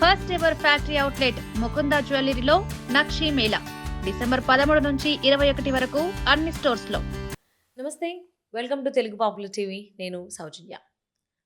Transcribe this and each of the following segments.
First ever factory outlet Mukunda జ్యువెలరీలో Nakshi Mela December 13 నుంచి 21 వరకు అన్ని స్టోర్స్ లో. నమస్తే. Welcome to Telugu popular TV. నేను సౌజన్య.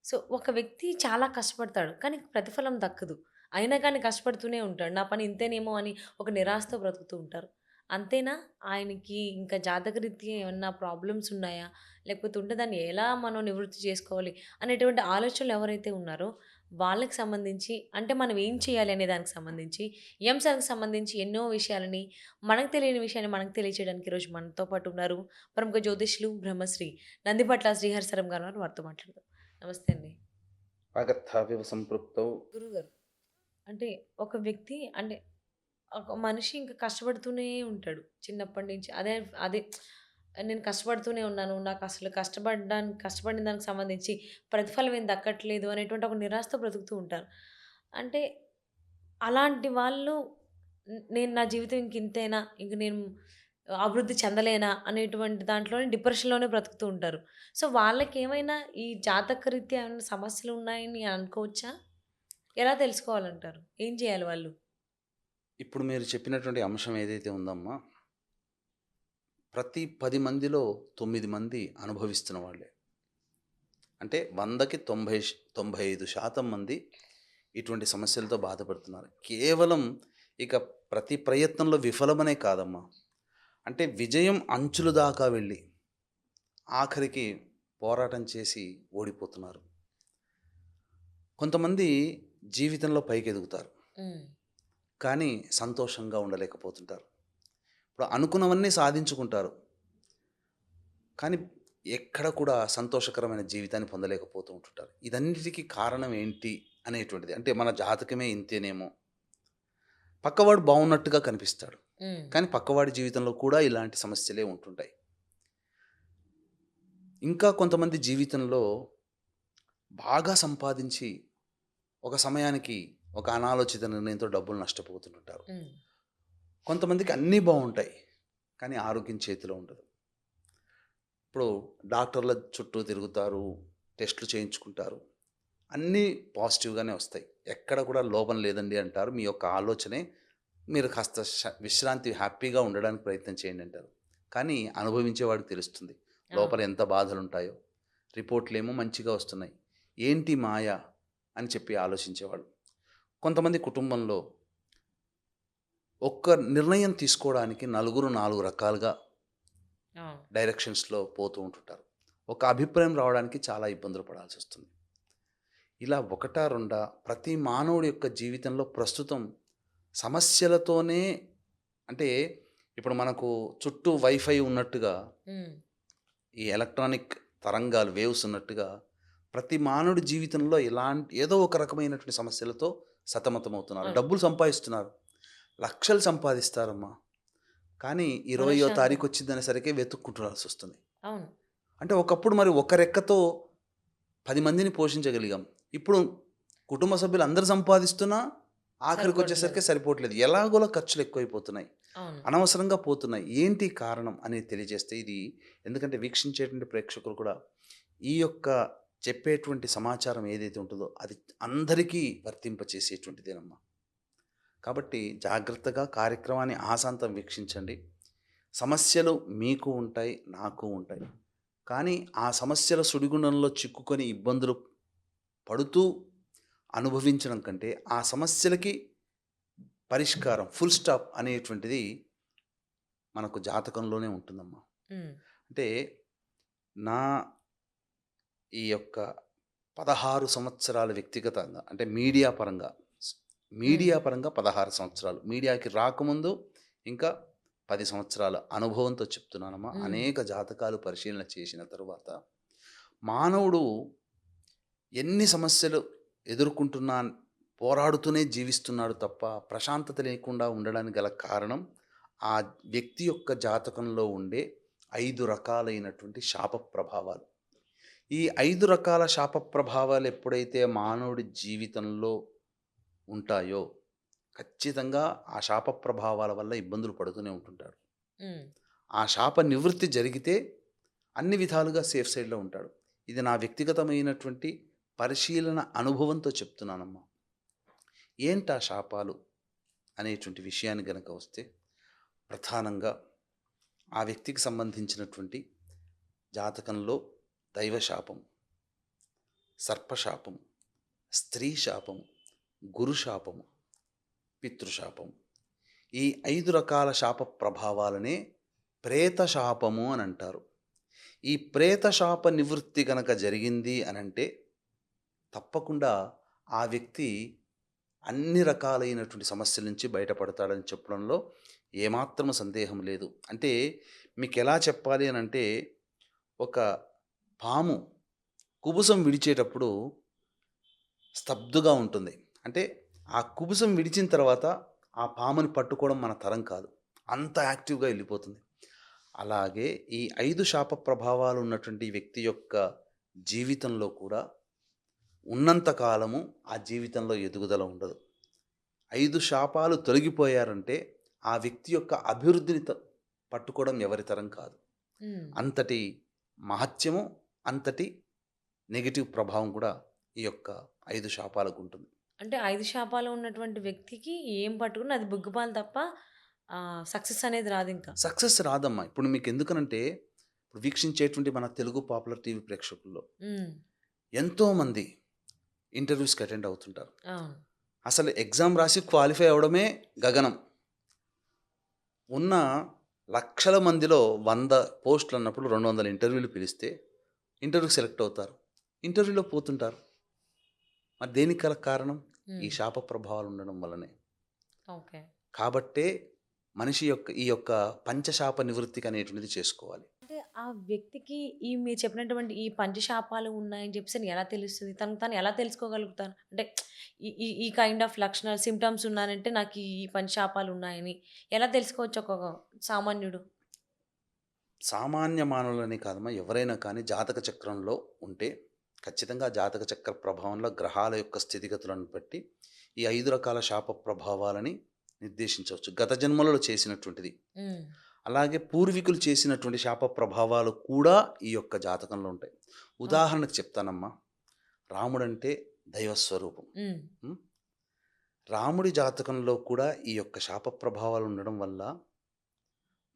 సో, ఒక వ్యక్తి చాలా కష్టపడతాడు. కానీ ప్రతిఫలం దక్కదు. అయినా కానీ కష్టపడుతూనే ఉంటాడు. నా పని ఇంతేనేమో అని ఒక నిరాశతో బ్రతుకుతూ ఉంటారు. అంతేనా? ఆయనకి ఇంకా జాతకరీత్యా ఏమన్నా ప్రాబ్లమ్స్ ఉన్నాయా? లేకపోతే ఉంటే దాన్ని ఎలా మనం నివృత్తి చేసుకోవాలి అనేటువంటి ఆలోచనలు ఎవరైతే ఉన్నారో వాళ్ళకి సంబంధించి అంటే మనం ఏం చేయాలి అనే దానికి సంబంధించి, ఈ అంశానికి సంబంధించి ఎన్నో విషయాలని మనకు తెలియని విషయాన్ని మనకు తెలియచేయడానికి ఈరోజు మనతో పాటు ఉన్నారు ప్రముఖ జ్యోతిష్యులు బ్రహ్మశ్రీ నందిపట్ల శ్రీహరిశరం గారు ఉన్నారు. వారితో మాట్లాడదాం. నమస్తే అండి. వాగర్థావివ సంపృక్తౌ. గురుగారు, అంటే ఒక వ్యక్తి అంటే ఒక మనిషి ఇంకా కష్టపడుతూనే ఉంటాడు చిన్నప్పటి నుంచి. అదే అదే నేను కష్టపడుతూనే ఉన్నాను. నాకు అసలు కష్టపడిన దానికి సంబంధించి ప్రతిఫలం ఏం దక్కట్లేదు అనేటువంటి ఒక నిరాశతో బ్రతుకుతూ ఉంటారు. అంటే అలాంటి వాళ్ళు నేను నా జీవితం ఇంక ఇంతేనా? ఇంక నేను అభివృద్ధి చెందలేనా? అనేటువంటి దాంట్లోనే డిప్రెషన్‌లోనే బ్రతుకుతూ ఉంటారు. సో, వాళ్ళకేమైనా ఈ జాతకరీత్యా ఏమైనా సమస్యలున్నాయని అనుకోవచ్చా? ఎలా తెలుసుకోవాలంటారు? ఏం చేయాలి వాళ్ళు? ఇప్పుడు మీరు చెప్పినటువంటి అంశం ఏదైతే ఉందమ్మా, ప్రతి 10 మందిలో 9 మంది అనుభవిస్తున్న వాళ్ళే. అంటే 100కి 95% మంది ఇటువంటి సమస్యలతో బాధపడుతున్నారు. కేవలం ఇక ప్రతి ప్రయత్నంలో విఫలమనే కాదమ్మా. అంటే విజయం అంచుల దాకా వెళ్ళి ఆఖరికి పోరాటం చేసి ఓడిపోతున్నారు. కొంతమంది జీవితంలో పైకెదుగుతారు. హ్మ్. కానీ సంతోషంగా ఉండలేకపోతుంటారు. ఇప్పుడు అనుకున్నవన్నీ సాధించుకుంటారు. కానీ ఎక్కడ కూడా సంతోషకరమైన జీవితాన్ని పొందలేకపోతూ ఉంటుంటారు. ఇదన్నిటికీ కారణం ఏంటి అనేటువంటిది. అంటే మన జాతకమే ఇంతేనేమో. పక్కవాడు బాగున్నట్టుగా కనిపిస్తాడు. హ్మ్. కానీ పక్కవాడి జీవితంలో కూడా ఇలాంటి సమస్యలే ఉంటుంటాయి. ఇంకా కొంతమంది జీవితంలో బాగా సంపాదించి ఒక సమయానికి ఒక అనాలోచిత నిర్ణయంతో డబ్బులు నష్టపోతుంటారు. హ్మ్. కొంతమందికి అన్నీ బాగుంటాయి. కానీ ఆరోగ్యం చేతిలో ఉండదు. ఇప్పుడు డాక్టర్ల చుట్టూ తిరుగుతారు, టెస్టులు చేయించుకుంటారు. అన్నీ పాజిటివ్‌గానే వస్తాయి. ఎక్కడ కూడా లోపం లేదండి అంటారు. మీ యొక్క ఆలోచనే మీరు కాస్త విశ్రాంతి హ్యాపీగా ఉండడానికి ప్రయత్నం చేయండి అంటారు. కానీ అనుభవించేవాడికి తెలుస్తుంది. లోపల అవును. ఎంత బాధలుంటాయో. రిపోర్ట్‌లేమో మంచిగా వస్తున్నాయి. ఏంటి మాయ అని చెప్పి ఆలోచించేవాళ్ళు. కొంతమంది కుటుంబంలో ఒక్క నిర్ణయం తీసుకోవడానికి నలుగురు 4 రకాలుగా అవును. డైరెక్షన్స్‌లో పోతూ ఉంటుంటారు. ఒక అభిప్రాయం రావడానికి చాలా ఇబ్బందులు పడాల్సొస్తుంది. ఇలా ఒకటా రెండా ప్రతి మానవుడి యొక్క జీవితంలో ప్రస్తుతం సమస్యలతోనే అంటే ఇప్పుడు మనకు చుట్టూ వైఫై ఉన్నట్టుగా హ్మ్. ఈ ఎలక్ట్రానిక్ తరంగాలు వేవ్స్ ఉన్నట్టుగా ప్రతి మానవుడి జీవితంలో ఏదో ఒక రకమైనటువంటి సమస్యలతో సతమతమవుతున్నారు. అవును. డబ్బులు సంపాదిస్తున్నారు. లక్షలు సంపాదిస్తారమ్మా. కానీ 20వ మనశ్శాంతి. తారీఖు వచ్చిందనేసరికి వెతుక్కుంటున్నాల్సొస్తుంది. అవును. అంటే ఒకప్పుడు మరి ఒక రెక్కతో 10 మందిని పోషించగలిగాం. ఇప్పుడు కుటుంబ సభ్యులు అందరూ సంపాదిస్తున్నా సరిపడట్లేదు. ఆఖరికొచ్చేసరికి సరిపోవట్లేదు. ఎలాగోలా ఖర్చులు ఎక్కువైపోతున్నాయి. అవును. అనవసరంగా పోతున్నాయి. ఏంటి కారణం అనేది తెలియజేస్తే ఇది ఎందుకంటే వీక్షించేటువంటి ప్రేక్షకులు కూడా ఈ యొక్క చెప్పేటువంటి సమాచారం ఏదైతే ఉంటుందో అది అందరికీ వర్తింపచేసేటువంటిదేనమ్మా. కాబట్టి జాగ్రత్తగా కార్యక్రమాన్ని ఆశాంతం వీక్షించండి. సమస్యలు మీకు ఉంటాయి, నాకు ఉంటాయి. కానీ ఆ సమస్యల సుడిగుండంలో చిక్కుకొని ఇబ్బందులు పడుతూ అనుభవించడం కంటే ఆ సమస్యలకి పరిష్కారం ఫుల్ స్టాప్ అనేటువంటిది మనకు జాతకంలోనే ఉంటుందమ్మా. హ్మ్. అంటే నా ఈ యొక్క 16 సంవత్సరాల వ్యక్తిగతంగా అంటే స్ హ్మ్. మీడియా పరంగా 16 సంవత్సరాలు. మీడియాకి రాకముందు ఇంకా 10 సంవత్సరాల అనుభవంతో చెప్తున్నానమ్మా. హ్మ్. అనేక జాతకాలు పరిశీలన చేసిన తరువాత మానవుడు ఎన్ని సమస్యలు ఎదుర్కొంటున్నా పోరాడుతూనే జీవిస్తున్నాడు తప్ప ప్రశాంతత లేకుండా ఉండడానికి గల కారణం ఆ వ్యక్తి యొక్క జాతకంలో ఉండే 5 రకాలైనటువంటి శాప ప్రభావాలు. ఈ 5 రకాల శాప ప్రభావాలు ఎప్పుడైతే మానవుడి జీవితంలో ఉంటాయో ఖచ్చితంగా ఆ శాప ప్రభావాల వల్ల ఇబ్బందులు పడుతూనే ఉంటుంటాడు. హ్మ్. ఆ శాప నివృత్తి జరిగితే అన్ని విధాలుగా సేఫ్ సైడ్‌లో ఉంటాడు. ఇది నా వ్యక్తిగతమైనటువంటి పరిశీలన అనుభవంతో చెప్తున్నానమ్మా. ఏంటా శాపాలు అనేటువంటి విషయాన్ని గనక వస్తే, ప్రధానంగా ఆ వ్యక్తికి సంబంధించినటువంటి జాతకంలో దైవశాపం, సర్పశాపం, స్త్రీ శాపం, గురు శాపం, పితృశాపం, ఈ 5 రకాల శాప ప్రభావాలనే ప్రేత శాపము అని అంటారు. ఈ ప్రేత శాప నివృత్తి కనుక జరిగింది అనంటే తప్పకుండా ఆ వ్యక్తి అన్ని రకాలైనటువంటి సమస్యల నుంచి బయటపడతాడని చెప్పడంలో ఏమాత్రం సందేహం లేదు. అంటే మీకు ఎలా చెప్పాలి అని అంటే, ఒక పాము కుబుసం విడిచేటప్పుడు స్తబ్దుగా ఉంటుంది. అంటే ఆ కుబుసం విడిచిన తర్వాత ఆ పాముని పట్టుకోవడం మన తరం కాదు, అంత యాక్టివ్గా వెళ్ళిపోతుంది. అలాగే ఈ 5 శాప ప్రభావాలు ఉన్నటువంటి వ్యక్తి యొక్క జీవితంలో కూడా ఉన్నంత కాలము ఆ జీవితంలో ఎదుగుదల ఉండదు. 5 శాపాలు తొలగిపోయారంటే ఆ వ్యక్తి యొక్క అభివృద్ధిని పట్టుకోవడం ఎవరి తరం కాదు. హ్మ్. అంతటి మహత్యము, అంతటి నెగిటివ్ ప్రభావం కూడా ఈ యొక్క 5 శాపాలకు ఉంటుంది. అంటే 5 శాపాలు ఉన్నటువంటి వ్యక్తికి ఏం పట్టుకున్నా అది బుగ్గిపాలు తప్ప సక్సెస్ అనేది రాదు ఇంకా. సక్సెస్ రాదమ్మా. ఇప్పుడు మీకు ఎందుకనంటే, ఇప్పుడు వీక్షించేటువంటి మన తెలుగు పాపులర్ టీవీ ప్రేక్షకుల్లో హ్మ్. ఎంతోమంది ఇంటర్వ్యూస్కి అటెండ్ అవుతుంటారు. అవును. అసలు ఎగ్జామ్ రాసి క్వాలిఫై అవ్వడమే గగనం. ఉన్న లక్షల మందిలో 100 పోస్టులు అన్నప్పుడు 200 ఇంటర్వ్యూలు పిలిస్తే ఇంటర్వ్యూకి సెలెక్ట్ అవుతారు, ఇంటర్వ్యూలో పోతుంటారు. మరి దేనికి గల కారణం? ఈ హ్మ్. శాప ప్రభావాలు ఉండడం వల్లనే. ఓకే. కాబట్టే మనిషి యొక్క ఈ యొక్క పంచశాప నివృత్తికి అనేటువంటిది చేసుకోవాలి. అంటే ఆ వ్యక్తికి ఈ మీరు చెప్పినటువంటి ఈ పంచశాపాలు ఉన్నాయని చెప్పేసి ఎలా తెలుస్తుంది? తను ఎలా తెలుసుకోగలుగుతారు? అంటే ఈ ఈ ఈ కైండ్ ఆఫ్ లక్షణాలు, సింప్టమ్స్ ఉన్నానంటే నాకు ఈ పంచశాపాలు ఉన్నాయని ఎలా తెలుసుకోవచ్చు ఒక సామాన్యుడు? సామాన్య మానవులనే కాదమ్మా, ఎవరైనా కానీ జాతక చక్రంలో ఉంటే ఖచ్చితంగా జాతక చక్ర ప్రభావంలో గ్రహాల యొక్క స్థితిగతులను బట్టి ఈ 5 రకాల శాప ప్రభావాలని నిర్దేశించవచ్చు. గత జన్మలలో చేసినటువంటిది, హ్మ్. అలాగే పూర్వీకులు చేసినటువంటి శాప ప్రభావాలు కూడా ఈ యొక్క జాతకంలో ఉంటాయి. ఓకే. ఉదాహరణకు చెప్తానమ్మా, రాముడంటే దైవస్వరూపం. హ్మ్. ఉం? రాముడి జాతకంలో కూడా ఈ యొక్క శాప ప్రభావాలు ఉండడం వల్ల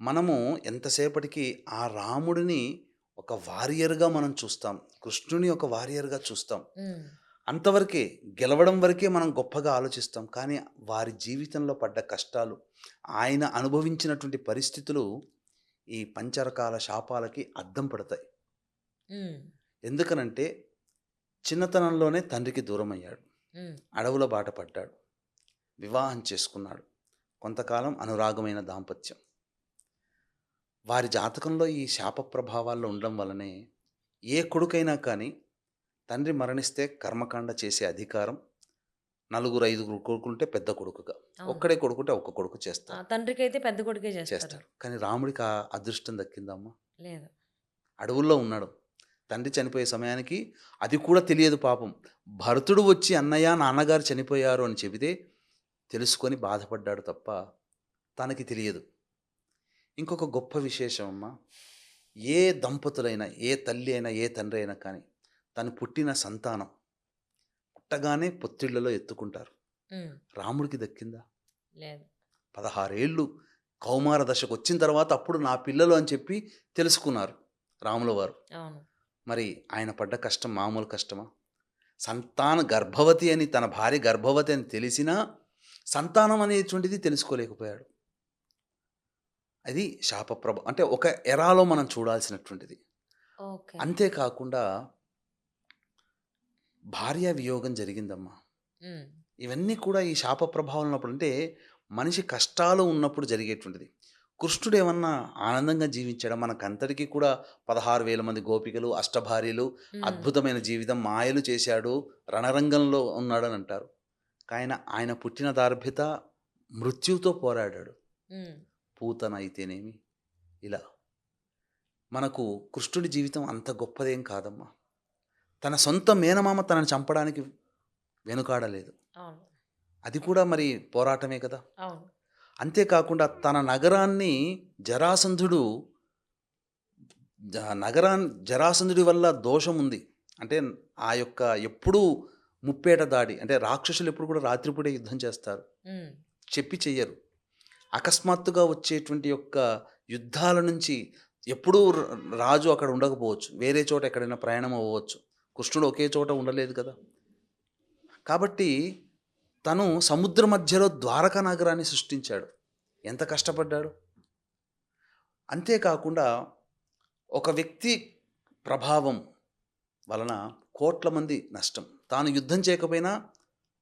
మనము ఎంతసేపటికి ఆ రాముడిని ఒక వారియర్గా మనం చూస్తాం, కృష్ణుని ఒక వారియర్గా చూస్తాం. హ్మ్. అంతవరకే, గెలవడం వరకే మనం గొప్పగా ఆలోచిస్తాం. కానీ వారి జీవితంలో పడ్డ కష్టాలు, ఆయన అనుభవించినటువంటి పరిస్థితులు ఈ పంచరకాల శాపాలకి అద్దం పడతాయి. హ్మ్. ఎందుకనంటే చిన్నతనంలోనే తండ్రికి దూరమయ్యాడు, హ్మ్. అడవుల బాట పడ్డాడు, వివాహం చేసుకున్నాడు, కొంతకాలం అనురాగమైన దాంపత్యం. వారి జాతకంలో ఈ శాప ప్రభావాల్లో ఉండడం వల్లనే ఏ కొడుకైనా కానీ తండ్రి మరణిస్తే కర్మకాండ చేసే అధికారం 4, 5 కొడుకుంటే పెద్ద కొడుకుగా, అవును. ఒక్కడే కొడుకుంటే ఒక్క కొడుకు చేస్తారు. తండ్రికైతే పెద్ద కొడుకే చేస్తారు. చేస్తారు. కానీ రాముడికి ఆ అదృష్టం దక్కిందమ్మా. లేదు. అడవుల్లో ఉన్నాడు, తండ్రి చనిపోయే సమయానికి అది కూడా తెలియదు పాపం. భరతుడు వచ్చి అన్నయ్య నాన్నగారు చనిపోయారు అని చెబితే తెలుసుకొని బాధపడ్డాడు తప్ప తనకి తెలియదు. ఇంకొక గొప్ప విశేషం అమ్మా, ఏ దంపతులైనా, ఏ తల్లి అయినా, ఏ తండ్రి అయినా కానీ తను పుట్టిన సంతానం పుట్టగానే పొత్తిళ్లలో ఎత్తుకుంటారు. హ్మ్. రాముడికి దక్కిందా? లేదు. 16 ఏళ్ళు కౌమార దశకు వచ్చిన తర్వాత అప్పుడు నా పిల్లలు అని చెప్పి తెలుసుకున్నారు రాముల వారు. అవును. మరి ఆయన పడ్డ కష్టం మామూలు కష్టమా? సంతాన గర్భవతి అని, తన భార్య గర్భవతి అని తెలిసినా సంతానం అనేటువంటిది తెలుసుకోలేకపోయాడు. అది శాపప్రభ, అంటే ఒక ఎరాలో మనం చూడాల్సినటువంటిది. ఓకే. అంతేకాకుండా భార్య వియోగం జరిగిందమ్మా. హ్మ్. ఇవన్నీ కూడా ఈ శాప ప్రభావం ఉన్నప్పుడు, అంటే మనిషి కష్టాలు ఉన్నప్పుడు జరిగేటువంటిది. కృష్ణుడు ఏమన్నా ఆనందంగా జీవించాడా? మనకంతటికీ కూడా 16,000 మంది గోపికలు, అష్టభార్యలు, హ్మ్. అద్భుతమైన జీవితం, మాయలు చేశాడు, రణరంగంలో ఉన్నాడని అంటారు. కానీ ఆయన పుట్టిన దార్భ్యత మృత్యువుతో పోరాడాడు. హ్మ్. పూతన అయితేనేమి, ఇలా మనకు కృష్ణుడి జీవితం అంత గొప్పదేం కాదమ్మా. తన సొంత మేనమామ తనని చంపడానికి వెనుకాడలేదు. అవును. అది కూడా మరి పోరాటమే కదా. అవును. అంతేకాకుండా తన నగరాన్ని జరాసంధుడు, జరాసంధుడి వల్ల దోషం ఉంది. అంటే ఆ యొక్క ఎప్పుడూ ముప్పేట దాడి అంటే రాక్షసులు ఎప్పుడు కూడా రాత్రిపూటే యుద్ధం చేస్తారు, హ్మ్. చెప్పి చెయ్యరు. అకస్మాత్తుగా వచ్చేటువంటి యొక్క యుద్ధాల నుంచి ఎప్పుడూ రాజు అక్కడ ఉండకపోవచ్చు, వేరే చోట ఎక్కడైనా ప్రయాణం అవ్వచ్చు. కృష్ణుడు ఒకే చోట ఉండలేదు కదా. కాబట్టి తను సముద్ర మధ్యలో ద్వారకా నగరాన్ని సృష్టించాడు. ఎంత కష్టపడ్డాడు. అంతేకాకుండా ఒక వ్యక్తి ప్రభావం వలన కోట్ల మంది నష్టం. తాను యుద్ధం చేయకపోయినా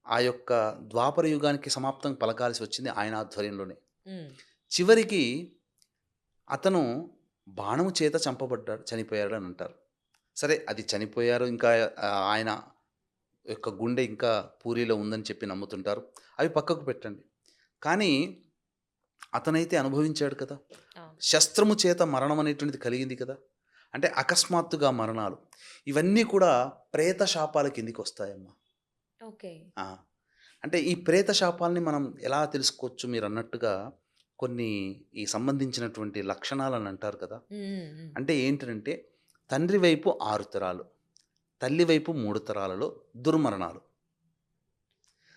ఆ యొక్క ద్వాపర యుగానికి సమాప్తం పలకాల్సి వచ్చింది ఆయన ఆధ్వర్యంలోనే. హ్మ్. చివరికి అతను బాణము చేత చనిపోయాడు అని అంటారు. సరే, అది చనిపోయారు, ఇంకా ఆయన యొక్క గుండె ఇంకా పూరిలో ఉందని చెప్పి నమ్ముతుంటారు. అవి పక్కకు పెట్టండి. కానీ అతనైతే అనుభవించాడు కదా. అవును. శస్త్రము చేత మరణం అనేటువంటిది కలిగింది కదా. అంటే అకస్మాత్తుగా మరణాలు ఇవన్నీ కూడా ప్రేత శాపాల కిందికి వస్తాయమ్మా. ఓకే. ఆ, అంటే ఈ ప్రేత శాపాలని మనం ఎలా తెలుసుకోవచ్చు? మీరు అన్నట్టుగా కొన్ని ఈ సంబంధించినటువంటి లక్షణాలని అంటారు కదా. హ్మ్. హ్మ్. హ్మ్. అంటే ఏంటంటే తండ్రి వైపు 6 తరాలు, తల్లి వైపు 3 తరాలలో దుర్మరణాలు.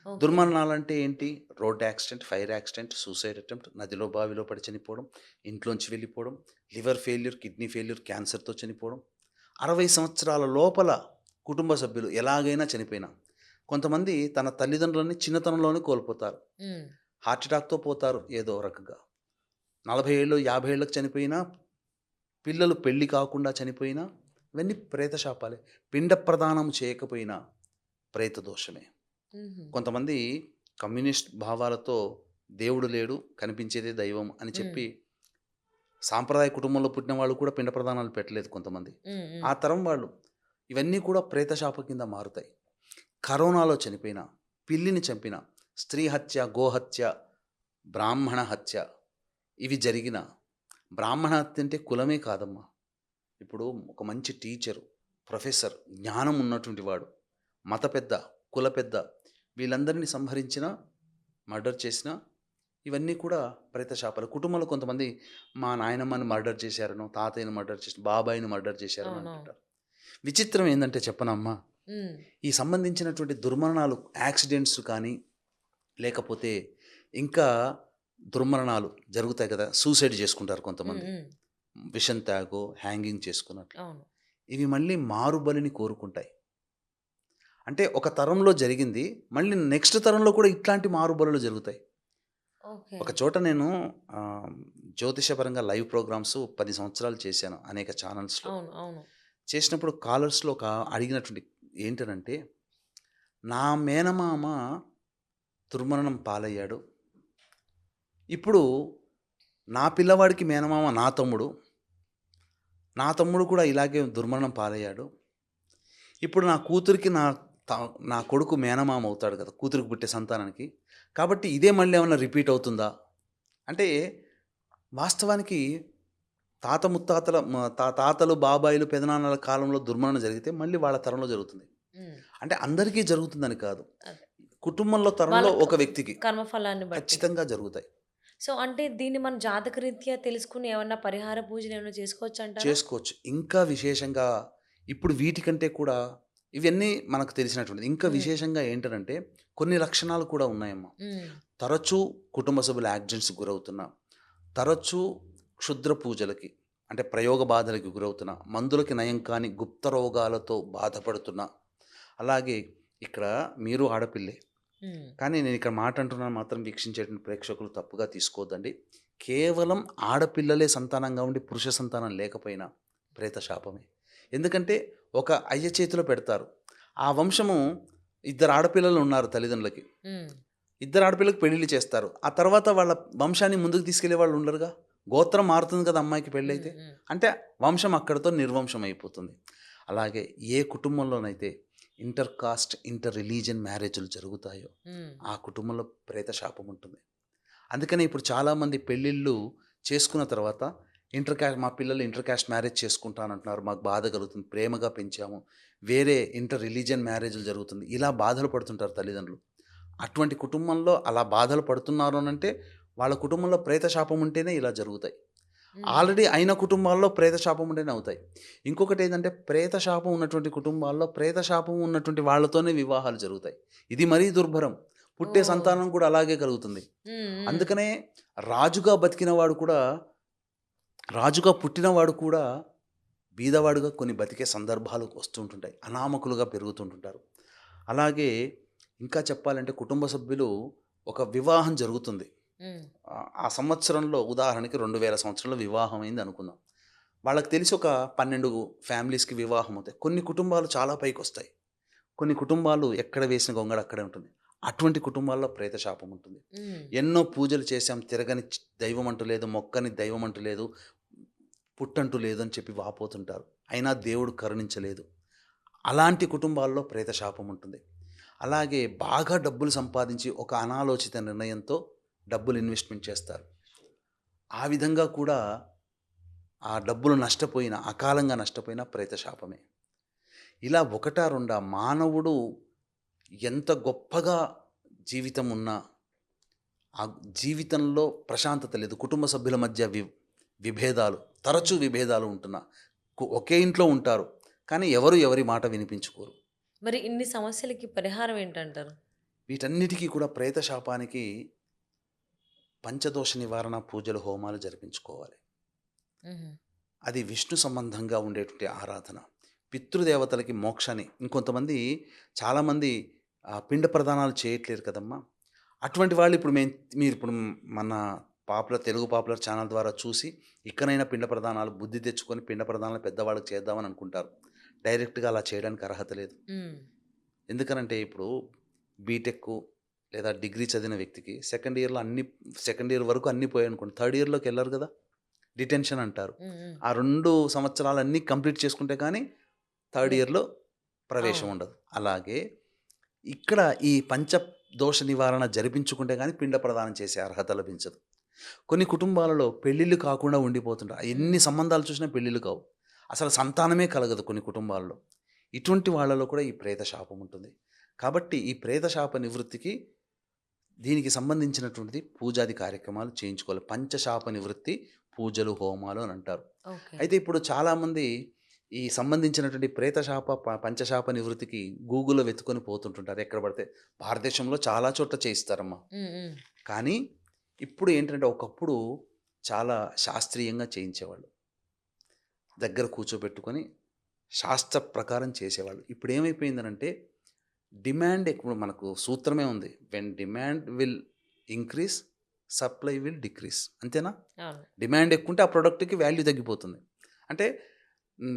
ఓకే. దుర్మరణాలు అంటే ఏంటి? Road accident, fire accident, suicide attempt, నదిలో బావిలో పడి చనిపోవడం, ఇంట్లోంచి వెళ్ళిపోవడం, లివర్ ఫెయిల్యూర్, కిడ్నీ ఫెయిల్యూర్, క్యాన్సర్తో చనిపోవడం, 60 సంవత్సరాల లోపల కుటుంబ సభ్యులు ఎలాగైనా చనిపోయినా. కొంతమంది తన తల్లిదండ్రులని చిన్నతనంలోనే కోల్పోతారు, హ్మ్. హార్ట్ అటాక్తో పోతారు ఏదో రకంగా. 40 ఏళ్ళు 50 ఏళ్ళకి చనిపోయినా, పిల్లలు పెళ్లి కాకుండా చనిపోయినా, ఇవన్నీ ప్రేత శాపాలే. పిండ ప్రదానం చేయకపోయినా ప్రేత దోషమే. హుహు. కొంతమంది కమ్యూనిస్ట్ భావాలతో దేవుడు లేడు, కనిపించేదే దైవం అని హ్మ్. చెప్పి సాంప్రదాయ కుటుంబంలో పుట్టిన వాళ్ళు కూడా పిండ ప్రదానాలు పెట్టలేదు కొంతమంది. హ్మ్. ఆ హ్మ్. తరం వాళ్ళు ఇవన్నీ కూడా ప్రేత శాప కింద మారుతాయి. కరోనాలో చనిపోయిన, పిల్లిని చంపిన, స్త్రీ హత్య, గోహత్య, బ్రాహ్మణ హత్య ఇవి జరిగిన. బ్రాహ్మణ హత్య అంటే కులమే కాదమ్మా. ఇప్పుడు ఒక మంచి టీచరు, ప్రొఫెసర్, జ్ఞానం ఉన్నటువంటి వాడు, మత పెద్ద, కుల పెద్ద, వీళ్ళందరినీ సంహరించిన, మర్డర్ చేసిన, ఇవన్నీ కూడా ప్రేత శాపాలు. కుటుంబంలో కొంతమంది మా నాయనమ్మని మర్డర్ చేశారనో, తాతయ్యని మర్డర్ చేసి, బాబాయిని మర్డర్ చేశారని అవునవును. అంటుంటారు. విచిత్రం ఏంటంటే చెప్పనమ్మా, హ్మ్. ఈ సంబంధించినటువంటి దుర్మరణాలు, యాక్సిడెంట్స్ కానీ లేకపోతే ఇంకా దుర్మరణాలు జరుగుతాయి కదా. సూసైడ్ చేసుకుంటారు హ్మ్. కొంతమంది, హ్మ్. విషం తాగో హ్యాంగింగ్ చేసుకున్నట్లు. అవును. ఇవి మళ్ళీ మారుబలిని కోరుకుంటాయి. అంటే ఒక తరంలో జరిగింది, మళ్ళీ నెక్స్ట్ తరంలో కూడా ఇట్లాంటి మారుబలులు జరుగుతాయి. ఓకే. ఒక చోట నేను జ్యోతిషపరంగా లైవ్ ప్రోగ్రామ్స్ 10 సంవత్సరాలు చేశాను అనేక ఛానల్స్లో. అవును. అవును. చేసినప్పుడు కాలర్స్లో ఒక అడిగినటువంటి ఏంటనంటే, నా మేనమామ దుర్మరణం పాలయ్యాడు, ఇప్పుడు నా పిల్లవాడికి మేనమామ నా తమ్ముడు, నా తమ్ముడు కూడా ఇలాగే దుర్మరణం పాలయ్యాడు, ఇప్పుడు నా కూతురికి నా కొడుకు మేనమామ అవుతాడు కదా, కూతురికి పుట్టే సంతానానికి. కాబట్టి ఇదే మళ్ళీ ఏమన్నా రిపీట్ అవుతుందా అంటే, వాస్తవానికి తాత ముత్తాతల తాతలు, బాబాయిలు, పెదనాన్నల కాలంలో దుర్మరణం జరిగితే మళ్ళీ వాళ్ళ తరంలో జరుగుతుంది. హ్మ్. అంటే అందరికీ జరుగుతుందని కాదు, అదే. కుటుంబంలో తరంలో వాళ్ళ ఒక వ్యక్తికి కర్మఫలాన్ని బట్టి. ఖచ్చితంగా జరుగుతాయి. సో, అంటే దీన్ని మన జాతకరీత్యా తెలుసుకొని ఏమన్నా పరిహార పూజలేమన్నా చేసుకోవచ్చంటారా? చేసుకోవచ్చు. ఇంకా విశేషంగా ఇప్పుడు వీటికంటే కూడా ఇవన్నీ మనకు తెలిసినటువంటిది. ఇంకా హ్మ్. విశేషంగా ఏంటనంటే కొన్ని లక్షణాలు కూడా ఉన్నాయమ్మా. హ్మ్. తరచూ కుటుంబ సభ్యులు యాక్సిడెంట్స్‌కి గురవుతున్నా, తరచూ క్షుద్ర పూజలకి అంటే ప్రయోగ బాధలకి గురవుతున్నా, మందులకి నయం కాని గుప్త రోగాలతో బాధపడుతున్నా, అలాగే ఇక్కడ మీరు ఆడపిల్లే. హ్మ్. కానీ నేను ఇక్కడ మాట అంటున్నాను మాత్రం వీక్షించేటువంటి ప్రేక్షకులు తప్పుగా తీసుకోవద్దండి. కేవలం ఆడపిల్లలే సంతానంగా ఉండి పురుష సంతానం లేకపోయినా ప్రేత శాపమే. ఎందుకంటే ఒక అయ్య చేతిలో పెడతారు. ఆ వంశము, ఇద్దరు ఆడపిల్లలు ఉన్నారు తల్లిదండ్రులకి. హ్మ్. ఇద్దరు ఆడపిల్లకి పెళ్ళిళ్ళు చేస్తారు. ఆ తర్వాత వాళ్ళ వంశాన్ని ముందుకు తీసుకెళ్లే వాళ్ళు ఉండరుగా. గోత్రం మారుతుంది కదా అమ్మాయికి హ్మ్. పెళ్ళైతే. హ్మ్. అంటే వంశం అక్కడితో నిర్వంశం అయిపోతుంది. అలాగే ఏ కుటుంబంలోనైతే ఇంటర్ కాస్ట్, ఇంటర్ రిలీజియన్ మ్యారేజ్‌లు జరుగుతాయో హ్మ్. ఆ కుటుంబంలో ప్రేత శాపం ఉంటుంది. అందుకనే ఇప్పుడు చాలామంది పెళ్ళిళ్ళు చేసుకున్న తర్వాత మా పిల్లలు ఇంటర్ కాస్ట్ మ్యారేజ్ చేసుకుంటానంటున్నారు, మాకు బాధ కలుగుతుంది, ప్రేమగా పెంచాము, వేరే ఇంటర్ రిలీజియన్ మ్యారేజ్‌లు జరుగుతుంది, ఇలా బాధలు పడుతుంటారు తల్లిదండ్రులు. అటువంటి కుటుంబంలో అలా బాధలు పడుతున్నారు అనంటే వాళ్ళ కుటుంబంలో ప్రేత శాపం ఉంటేనే ఇలా జరుగుతాయి. ఆల్రెడీ అయిన కుటుంబాల్లో ప్రేత శాపం ఉంటేనే అవుతాయి. ఇంకొకటి ఏంటంటే ప్రేత శాపం ఉన్నటువంటి కుటుంబాల్లో ప్రేత శాపం ఉన్నటువంటి వాళ్ళతోనే వివాహాలు జరుగుతాయి. ఇది మరీ దుర్భరం. పుట్టే ఓహ్! సంతానం కూడా అలాగే కలుగుతుంది. హ్మ్. హ్మ్. అందుకనే రాజుగా బతికినవాడు కూడా రాజుగా పుట్టినవాడు కూడా బీదవాడుగా కొన్ని బతికే సందర్భాలు వస్తుంటుంటాయి. అనామకులుగా పెరుగుతుంటుంటారు. అలాగే ఇంకా చెప్పాలంటే కుటుంబ సభ్యులు ఒక వివాహం జరుగుతుంది. హ్మ్. ఆ సంవత్సరంలో ఉదాహరణకి 2000 సంవత్సరంలో వివాహం అయింది అనుకుందాం. వాళ్ళకి తెలిసి ఒక 12 ఫ్యామిలీస్‌కి వివాహం అవుతాయి. కొన్ని కుటుంబాలు చాలా పైకొస్తాయి. కొన్ని కుటుంబాలు ఎక్కడ వేసిన గొంగళి అక్కడే ఉంటుంది. అటువంటి కుటుంబాల్లో ప్రేత శాపం ఉంటుంది. హ్మ్. ఎన్నో పూజలు చేశాం, తిరగని దైవం అంటూ లేదు, మొక్కని దైవం అంటూ లేదు, పుట్టంటూ లేదు అని చెప్పి వాపోతుంటారు. అయినా దేవుడు కరుణించలేదు. అలాంటి కుటుంబాల్లో ప్రేత శాపం ఉంటుంది. అలాగే బాగా డబ్బులు సంపాదించి ఒక అనాలోచిత నిర్ణయంతో డబ్బులు ఇన్వెస్ట్‌మెంట్ చేస్తారు. ఆ విధంగా కూడా ఆ డబ్బులు నష్టపోయిన, అకాలంగా నష్టపోయిన ప్రేత శాపమే. ఇలా ఒకటా రెండా మానవుడు ఎంత గొప్పగా జీవితం ఉన్నా, ఆ జీవితంలో ప్రశాంతత లేదు. కుటుంబ సభ్యుల మధ్య విభేదాలు, తరచూ విభేదాలు ఉంటున్నా. ఒకే ఇంట్లో ఉంటారు. కానీ ఎవరు ఎవరి మాట వినిపించుకోరు. మరి ఇన్ని సమస్యలకి పరిహారం ఏంటంటారు? వీటన్నిటికీ కూడా ప్రేత శాపానికి పంచదోష నివారణ పూజలు, హోమాలు జరిపించుకోవాలి. హుహు. అది విష్ణు సంబంధంగా ఉండేటువంటి ఆరాధన. పితృదేవతలకి మోక్షాన్ని ఇంకొంతమంది చాలామంది పిండ ప్రదానాలు చేయట్లేరు కదమ్మా! అటువంటి వాళ్ళు ఇప్పుడు మీరిప్పుడు మన తెలుగు పాపులర్ ఛానల్ ద్వారా చూసి ఇకనైనా పిండ ప్రదానాలు బుద్ధి తెచ్చుకొని పిండ ప్రదానాలు పెద్దవాళ్ళకి చేద్దామని అనుకుంటారు. డైరెక్ట్‌గా అలా చేయడానికి అర్హత లేదు. హ్మ్. ఎందుకనంటే ఇప్పుడు బీటెక్కు లేదా డిగ్రీ చదివిన వ్యక్తికి సెకండ్ ఇయర్ వరకు అన్నీ పోయాయనుకోండి. థర్డ్ ఇయర్‌లోకి ఎళ్లరు కదా! డిటెన్షన్ అంటారు. హ్మ్. హ్మ్. ఆ 2 సంవత్సరాలన్నీ కంప్లీట్ చేసుకుంటే కానీ థర్డ్ హ్మ్. ఇయర్‌లో ప్రవేశం అవును. ఉండదు. అలాగే ఇక్కడ ఈ పంచదోష నివారణ జరిపించుకుంటే గానీ పిండ ప్రదానం చేసే అర్హత లభించదు. కొన్ని కుటుంబాలలో పెళ్ళిళ్ళు కాకుండా ఉండిపోతుంటారు. ఎన్ని హ్మ్. సంబంధాలు చూసినా పెళ్ళిళ్ళు కావు. అసలు సంతానమే కలగదు కొన్ని కుటుంబాల్లో. ఇటువంటి వాళ్ళలో కూడా ఈ ప్రేత శాపం ఉంటుంది. కాబట్టి ఈ ప్రేత శాప నివృత్తికి దీనికి సంబంధించినటువంటిది పూజాది కార్యక్రమాలు చేయించుకోవాలి. పంచశాప నివృత్తి పూజలు, హోమాలు అని అంటారు. ఓకే. అయితే ఇప్పుడు చాలామంది ఈ సంబంధించినటువంటి ప్రేతశాప, పంచశాప నివృత్తికి గూగుల్‌లో వెతుక్కొని పోతుంటుంటారు ఎక్కడ పడితే. భారతదేశంలో చాలా చోట్ల చేయిస్తారమ్మా. హ్మ్. హ్మ్. కానీ ఇప్పుడు ఏంటంటే ఒకప్పుడు చాలా శాస్త్రీయంగా చేయించేవాళ్ళు. దగ్గర కూర్చోబెట్టుకొని శాస్త్ర ప్రకారం చేసేవాళ్ళు. ఇప్పుడేమైపోయిందనంటే డిమాండ్ ఎక్కువ మనకు సూత్రమే ఉంది. When demand will increase, supply will decrease. అంతేనా? అవును. డిమాండ్ ఎక్కువుంటే ఆ ప్రొడక్ట్‌కి వాల్యూ తగ్గిపోతుంది. అంటే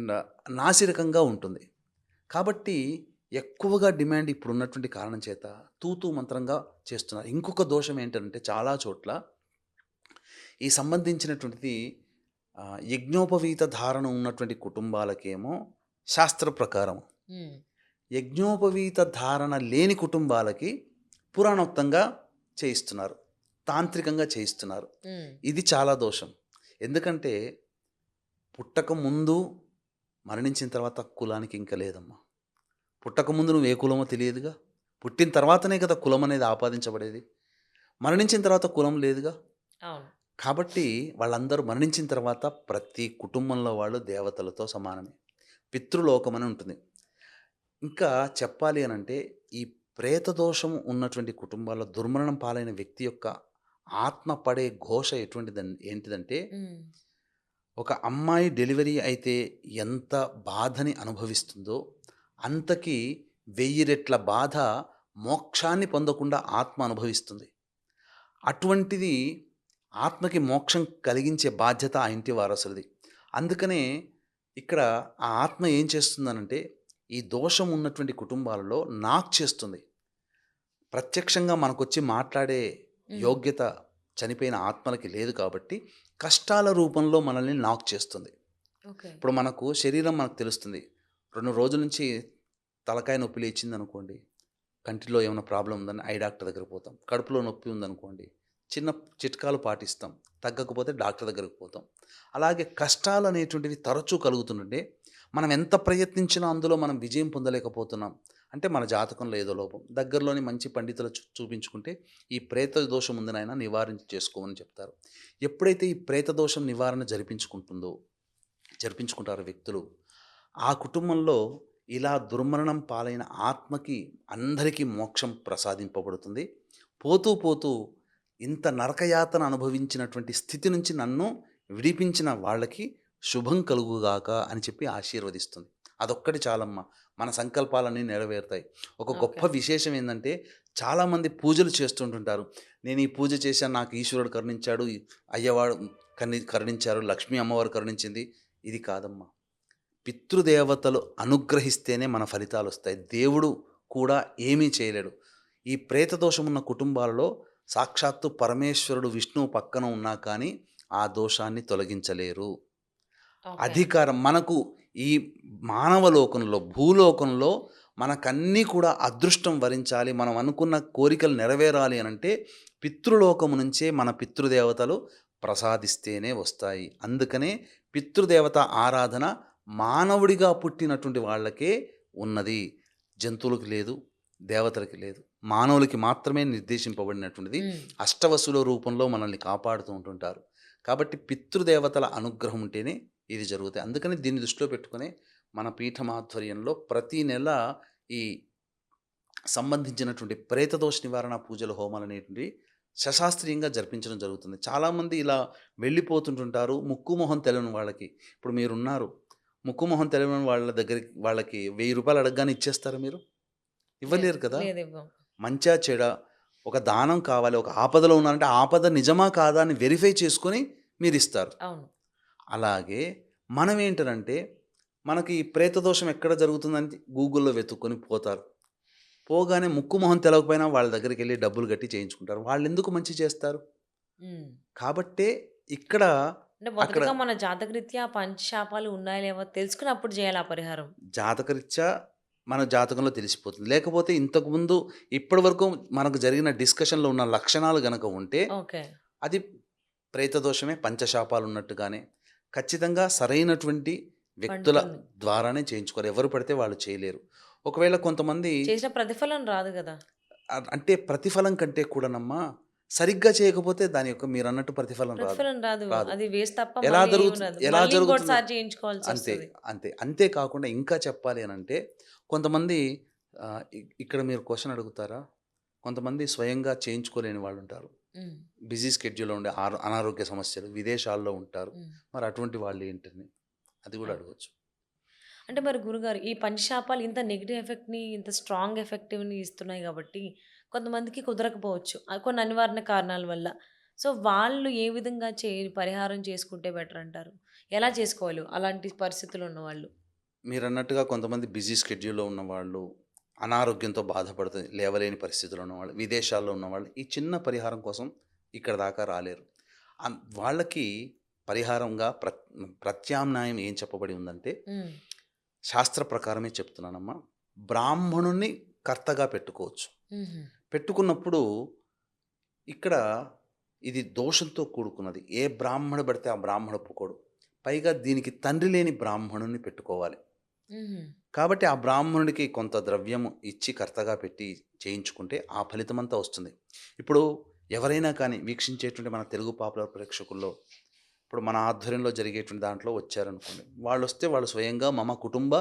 న నాసిరకంగా ఉంటుంది. కాబట్టి ఎక్కువగా డిమాండ్ ఇప్పుడున్నటువంటి కారణం చేత తూతూ మంత్రంగా చేస్తున్నారు. ఇంకొక దోషం ఏంటంటే చాలా చోట్ల ఈ సంబంధించినటువంటిది యజ్ఞోపవీత ధారణ ఉన్నటువంటి కుటుంబాలకేమో శాస్త్ర ప్రకారం, హ్మ్. యజ్ఞోపవీత ధారణ లేని కుటుంబాలకి పురాణోక్తంగా చేయిస్తున్నారు. తాంత్రికంగా చేయిస్తున్నారు. హ్మ్. ఇది చాలా దోషం. ఎందుకంటే పుట్టక ముందు, మరణించిన తర్వాత కులానికి ఇంక లేదమ్మా. పుట్టక ముందు నువ్వు ఏ కులమో తెలియదుగా. పుట్టిన తర్వాతనే కదా కులం అనేది ఆపాదించబడేది. మరణించిన తర్వాత కులం లేదుగా. అవును. కాబట్టి వాళ్ళందరూ మరణించిన తర్వాత ప్రతి కుటుంబంలో వాళ్ళు దేవతలతో సమానమే. పితృలోకమని ఉంటుంది. ఇంకా చెప్పాలి అనంటే ఈ ప్రేతదోషం ఉన్నటువంటి కుటుంబాల్లో దుర్మరణం పాలైన వ్యక్తి యొక్క ఆత్మ పడే ఘోష ఏంటిదంటే హ్మ్. ఒక అమ్మాయి డెలివరీ అయితే ఎంత బాధని అనుభవిస్తుందో అంతకి 1000 రెట్ల బాధ మోక్షాన్ని పొందకుండా ఆత్మ అనుభవిస్తుంది. అటువంటిది ఆత్మకి మోక్షం కలిగించే బాధ్యత ఆ ఇంటి వారసులది. అందుకనే ఇక్కడ ఆ ఆత్మ ఏం చేస్తుందనంటే ఈ దోషం ఉన్నటువంటి కుటుంబాలలో నాక్ చేస్తుంది. ప్రత్యక్షంగా మనకొచ్చి మాట్లాడే హ్మ్. యోగ్యత చనిపోయిన ఆత్మలకి లేదు కాబట్టి కష్టాల రూపంలో మనల్ని నాక్ చేస్తుంది. ఓకే. ఇప్పుడు మనకు శరీరం మనకు తెలుస్తుంది. 2 రోజుల నుంచి తలకాయ నొప్పి లేచిందనుకోండి, కంటిలో ఏమైనా ప్రాబ్లమ్ ఉందని ఐ డాక్టర్ దగ్గరికి పోతాం. కడుపులో నొప్పి ఉందనుకోండి, చిన్న చిట్కాలు పాటిస్తాం. తగ్గకపోతే డాక్టర్ దగ్గరికి పోతాం. అలాగే కష్టాలనేటువంటివి తరచూ కలుగుతుంటే, మనం ఎంత ప్రయత్నించినా అందులో మనం విజయం పొందలేకపోతున్నాం. అంటే మన జాతకంలో ఏదో లోపం. దగ్గరలోని మంచి పండితులు చూపించుకుంటే ఈ ప్రేత దోషం ఉంది నాయన నివారించి చేసుకోమని చెప్తారు. ఎప్పుడైతే ఈ ప్రేత దోషం నివారణ జరిపించుకుంటారో వ్యక్తులు, ఆ కుటుంబంలో ఇలా దుర్మరణం పాలైన ఆత్మకి అందరికీ మోక్షం ప్రసాదింపబడుతుంది. పోతూ పోతూ ఇంత నరకయాతన అనుభవించినటువంటి స్థితి నుంచి నన్ను విడిపించిన వాళ్ళకి శుభం కలుగుగాక అని చెప్పి ఆశీర్వదిస్తుంది. అదొక్కటి చాలమ్మా, మన సంకల్పాలన్నీ నెరవేరుతాయి. ఒక గొప్ప ఓకే. విశేషం ఏంటంటే, చాలామంది పూజలు చేస్తుంటుంటారు. నేను ఈ పూజ చేశాను, నాకు ఈశ్వరుడు కరుణించాడు, అయ్యవాడు కరుణించారు, లక్ష్మీ అమ్మవారు కరుణించింది. ఇది కాదమ్మా. పితృదేవతలు అనుగ్రహిస్తేనే మన ఫలితాలు వస్తాయి. దేవుడు కూడా ఏమీ చేయలేడు. ఈ ప్రేతదోషం ఉన్న కుటుంబాలలో సాక్షాత్తు పరమేశ్వరుడు విష్ణువు పక్కన ఉన్నా కానీ ఆ దోషాన్ని తొలగించలేరు. ఓకే. అధికారం మనకు ఈ మానవ లోకంలో, భూలోకంలో మనకన్నీ కూడా అదృష్టం వరించాలి, మనం అనుకున్న కోరికలు నెరవేరాలి అనంటే పితృలోకము నుంచే మన పితృదేవతలు ప్రసాదిస్తేనే వస్తాయి. అందుకనే పితృదేవత ఆరాధన మానవుడిగా పుట్టినటువంటి వాళ్ళకే ఉన్నది. జంతువులకు లేదు, దేవతలకి లేదు, మానవులకి మాత్రమే నిర్దేశింపబడినటువంటిది. ఉమ్. అష్టవసుల రూపంలో మనల్ని కాపాడుతూ ఉంటుంటారు. కాబట్టి పితృదేవతల అనుగ్రహం ఉంటేనే ఇది జరుగుతాయి. అందుకని దీన్ని దృష్టిలో పెట్టుకుని మన పీఠమాధ్వర్యంలో ప్రతి నెల ఈ సంబంధించినటువంటి ప్రేతదోష నివారణ పూజల హోమాలు అనేటువంటి సశాస్త్రీయంగా జరిపించడం జరుగుతుంది. చాలామంది ఇలా వెళ్ళిపోతుంటుంటారు ముక్కు మొహం తెలియని వాళ్ళకి. ఇప్పుడు మీరున్నారు, ముక్కు మొహం తెలియని వాళ్ళ దగ్గరికి వాళ్ళకి 1000 రూపాయలు అడగగానే ఇచ్చేస్తారా మీరు? ఇవ్వలేరు కదా. లేదు, ఇవ్వం. మంచా చెడ, ఒక దానం కావాలి, ఒక ఆపదలో ఉన్నారంటే ఆపద నిజమా కాదా అని వెరిఫై చేసుకొని మీరు ఇస్తారు. అవును. అలాగే మనం ఏంటంటే, మనకి ఈ ప్రేతదోషం ఎక్కడ జరుగుతుందని గూగుల్లో వెతుక్కొని పోతారు. పోగానే ముక్కు మొహం తెలవకపోయినా వాళ్ళ దగ్గరికి వెళ్ళి డబ్బులు కట్టి చేయించుకుంటారు. వాళ్ళు ఎందుకు మంచి చేస్తారు? ఉమ్. కాబట్టే ఇక్కడ అంటే అక్కడ మొదటగా మన జాతకరీత్యా పంచశాపాలు ఉన్నాయో లేవో తెలుసుకుని అప్పుడు చేయాలి ఆ పరిహారం. జాతకరీత్యా మన జాతకంలో తెలిసిపోతుంది. లేకపోతే ఇంతకుముందు ఇప్పటి వరకు మనకు జరిగిన డిస్కషన్లో ఉన్న లక్షణాలు గనక ఉంటే ఓకే. అది ప్రేతదోషమే, పంచశాపాలు ఉన్నట్టుగానే. ఖచ్చితంగా సరైనటువంటి వ్యక్తుల పండితుల్ని ద్వారానే చేయించుకోవాలి. ఎవరు పడితే వాళ్ళు చేయలేరు. ఒకవేళ కొంతమంది చేసిన ప్రతిఫలం రాదు కదా. అంటే ప్రతిఫలం కంటే కూడానమ్మా, సరిగ్గా చేయకపోతే దాని యొక్క మీరు అన్నట్టు ప్రతిఫలం రాదు. ప్రతిఫలం రాదు. రాదు. అది వేస్ట్ తప్ప ఎలా మళ్ళీ ఏం జరుగుతుంది, రాదు. ఎలా మళ్ళీ జరుగుతుంది ఇంకోటిసారి చేయించుకోవాల్సి అంతే వస్తుంది. అంతే. అంతేకాకుండా ఇంకా చెప్పాలి అని అంటే, కొంతమంది ఇక్కడ మీరు క్వశ్చన్ అడుగుతారా, కొంతమంది స్వయంగా చేయించుకోలేని వాళ్ళు ఉంటారు. ఉమ్. బిజీ స్కెడ్యూల్లో ఉండే అనారోగ్య సమస్యలు, విదేశాల్లో ఉంటారు. ఉమ్. మరి అటువంటి వాళ్ళు ఏంటని అది కూడా అవును. అడగవచ్చు. అంటే మరి గురుగారు ఈ పంచశాపాలు ఇంత నెగిటివ్ ఎఫెక్ట్ని ఇంత స్ట్రాంగ్ ఎఫెక్టివ్ని ఇస్తున్నాయి కాబట్టి కొంతమందికి కుదరకపోవచ్చు కొన్ని అనివార్య కారణాల వల్ల. సో వాళ్ళు ఏ విధంగా పరిహారం చేసుకుంటే బెటర్ అంటారు? ఎలా చేసుకోవాలి అలాంటి పరిస్థితులు ఉన్నవాళ్ళు? మీరు అన్నట్టుగా కొంతమంది బిజీ స్కెడ్యూల్లో ఉన్నవాళ్ళు, అనారోగ్యంతో బాధపడుతూ లేవలేని పరిస్థితుల్లో ఉన్నవాళ్ళు, విదేశాల్లో ఉన్నవాళ్ళు ఈ చిన్న పరిహారం కోసం ఇక్కడ దాకా రాలేరు. వాళ్ళకి పరిహారంగా ప్రత్యామ్నాయం ఏం చెప్పబడి ఉందంటే, ఉమ్. శాస్త్ర ప్రకారమే చెప్తున్నానమ్మా, బ్రాహ్మణుణ్ణి కర్తగా పెట్టుకోవచ్చు. ఉహుం. పెట్టుకున్నప్పుడు ఇక్కడ ఇది దోషంతో కూడుకున్నది. ఏ బ్రాహ్మణ పడితే ఆ బ్రాహ్మణ ఒప్పుకోడు. పైగా దీనికి తండ్రి లేని బ్రాహ్మణుని పెట్టుకోవాలి. ఉహుం. కాబట్టి ఆ బ్రాహ్మణుడికి కొంత ద్రవ్యము ఇచ్చి కర్తగా పెట్టి చేయించుకుంటే ఆ ఫలితమంతా వస్తుంది. ఇప్పుడు ఎవరైనా కానీ వీక్షించేటువంటి మన తెలుగు పాపులర్ ప్రేక్షకుల్లో ఇప్పుడు మన ఆధ్వర్యంలో జరిగేటువంటి దాంట్లో వచ్చారనుకోండి, వాళ్ళు వస్తే వాళ్ళు స్వయంగా మమ కుటుంబ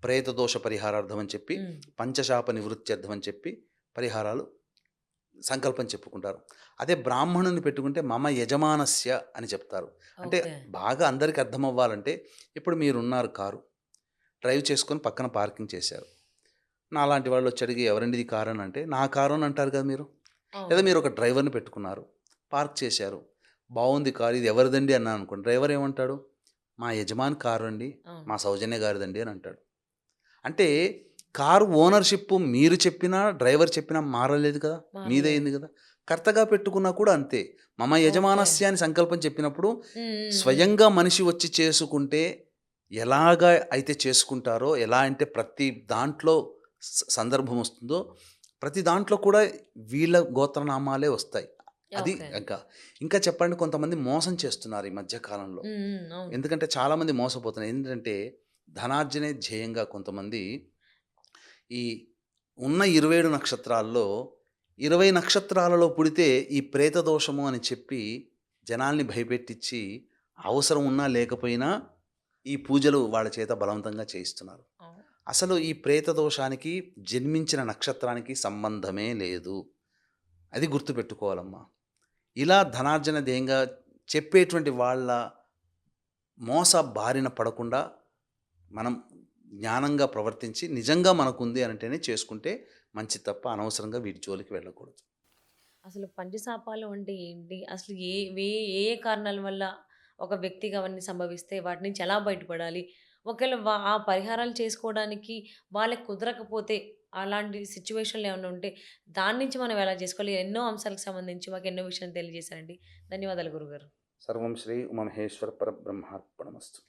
ప్రేతదోష పరిహారార్థం అని చెప్పి, ఉమ్. పంచశాప నివృత్త్యర్థం అని చెప్పి పరిహారాలు సంకల్పం చెప్పుకుంటారు. అదే బ్రాహ్మణుని పెట్టుకుంటే మమ యజమానస్య అని చెప్తారు. అంటే ఓకే. బాగా అందరికీ అర్థం అవ్వాలంటే, ఇప్పుడు మీరున్నారు, కారు డ్రైవ్ చేసుకొని పక్కన పార్కింగ్ చేశారు. నాలాంటి వాళ్ళు వచ్చి అడిగి ఎవరండి ఇది కారు అని అంటే, నా కారు అని అంటారు కదా మీరు. లేదా అవును. మీరు ఒక డ్రైవర్ని పెట్టుకున్నారు, పార్క్ చేశారు, బాగుంది కారు, ఇది ఎవరిదండి అన్నాను అనుకోండి, డ్రైవర్ ఏమంటాడు, మా యజమాని కారు అండి, అవును. మా సౌజన్య గారిదండి అని అంటాడు. అంటే కారు ఓనర్షిప్ మీరు చెప్పినా డ్రైవర్ చెప్పినా మారలేదు కదా, మారలేదు. మీదైంది కదా. కర్తగా పెట్టుకున్నా కూడా అంతే. మమ ఓకే. యజమానస్య అని సంకల్పం చెప్పినప్పుడు ఉమ్. ఉమ్. ఉమ్. స్వయంగా మనిషి వచ్చి చేసుకుంటే ఎలాగా అయితే చేసుకుంటారో, ఎలా అంటే ప్రతి దాంట్లో సందర్భం వస్తుందో ప్రతి దాంట్లో కూడా వీళ్ళ గోత్రనామాలే వస్తాయి. అది ఓకే. ఇంకా చెప్పండి, కొంతమంది మోసం చేస్తున్నారు ఈ మధ్యకాలంలో. ఉమ్. ఉమ్. అవును. ఎందుకంటే చాలామంది మోసపోతున్నారు. ఏంటంటే ధనార్జనే ధ్యేయంగా కొంతమంది ఈ ఉన్న 27 నక్షత్రాల్లో 20 నక్షత్రాలలో పుడితే ఈ ప్రేత దోషము అని చెప్పి జనాల్ని భయపెట్టించి అవసరం ఉన్నా లేకపోయినా ఈ పూజలు వాళ్ళ చేత బలవంతంగా చేయిస్తున్నారు. అవును. అసలు ఈ ప్రేత దోషానికి జన్మించిన నక్షత్రానికి సంబంధమే లేదు. అది గుర్తుపెట్టుకోవాలమ్మా. ఇలా ధనార్జన ధ్యేయంగా చెప్పేటువంటి వాళ్ళ మోస బారిన పడకుండా మనం జ్ఞానంగా ప్రవర్తించి నిజంగా మనకుంది అనంటేనే చేసుకుంటే మంచిది తప్ప అనవసరంగా వీటి జోలికి వెళ్ళకూడదు. అసలు పంచశాపాలు అంటే ఏంటి? అసలు ఏ ఏ కారణాల వల్ల ఒక వ్యక్తికి అవన్నీ సంభవిస్తే వాటి నుంచి ఎలా బయటపడాలి? ఒకవేళ ఆ పరిహారాలు చేసుకోవడానికి వాళ్ళకి కుదరకపోతే అలాంటి సిట్యుయేషన్‌లు ఏమన్నా ఉంటే దాని నుంచి మనం ఎలా చేసుకోవాలి? ఎన్నో అంశాలకు సంబంధించి మాకు ఎన్నో విషయాలు తెలియజేశారండి. ధన్యవాదాలు గురుగారు. సర్వం శ్రీ ఉమామహేశ్వర పరబ్రహ్మార్పణమస్తు.